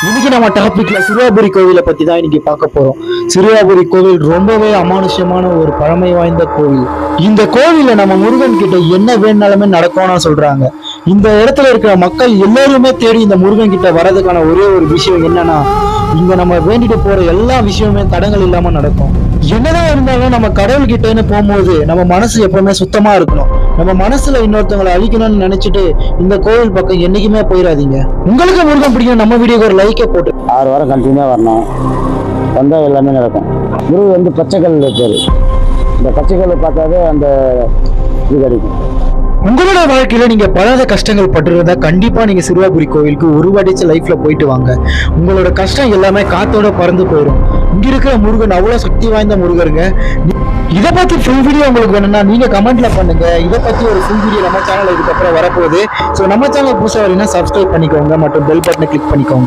இன்னைக்கு நம்ம டாபிக்ல சிறுவாபுரி கோவிலை பத்தி தான் இன்னைக்கு பார்க்க போறோம். சிறுவாபுரி கோவில் ரொம்பவே அமானுஷ்யமான ஒரு பழமை வாய்ந்த கோவில். இந்த கோவில நம்ம முருகன் கிட்ட என்ன வேணாலுமே நடக்கும்னு சொல்றாங்க. இந்த இடத்துல இருக்கிற மக்கள் எல்லாருமே தேடி இந்த முருகன் கிட்ட வர்றதுக்கான ஒரே ஒரு விஷயம் என்னன்னா, இங்க நம்ம வேண்டிட்டு போற எல்லா விஷயமுமே தடங்கள் இல்லாம நடக்கும். என்னதான் இருந்தாலும் நம்ம கடவுள் கிட்டன்னு போகும்போது நம்ம மனசு எப்பவுமே சுத்தமா இருக்கணும். நம்ம மனசுல இன்னொருத்தவங்களை அழிக்கணும்னு நினைச்சிட்டு இந்த கோவில் பக்கம் என்னைக்குமே போயிடாதீங்க. உங்களுக்கு முருகன் பிடிக்கும், நம்ம வீடியோக்கு ஒரு லைக்கே போட்டு 6 வாரம் கண்டினியூவா வரணும், வந்தா எல்லாமே நடக்கும். முருகன் வந்து பச்சைக்கல் பேரு. இந்த பச்சைக்கல்லை பார்த்தாவே அந்த இது கிடைக்கும். உங்களோட வாழ்க்கையில நீங்க பல கஷ்டங்கள் பட்டிருந்தா கண்டிப்பா நீங்க சிறுவாபுரி கோவிலுக்கு ஒரு வாட்டிச்சு லைஃப்ல போயிட்டு வாங்க. உங்களோட கஷ்டம் எல்லாமே காத்தோட பறந்து போயிடும். இங்க இருக்கிற முருகன் அவ்வளவு சக்தி வாய்ந்த முருகருங்க. இதை பத்தி ஃபுல் வீடியோ உங்களுக்கு வேணும்னா நீங்க கமெண்ட்ல பண்ணுங்க. இதை பத்தி ஒரு ஃபுல் வீடியோ நம்ம சேனல் இதுக்கப்புறம் வரப்போகுது. ஸோ நம்ம சேனல் புதுசாக வரீங்கன்னா சப்ஸ்கிரைப் பண்ணிக்கோங்க மற்றும் பெல் பட்டனை கிளிக் பண்ணிக்கோங்க.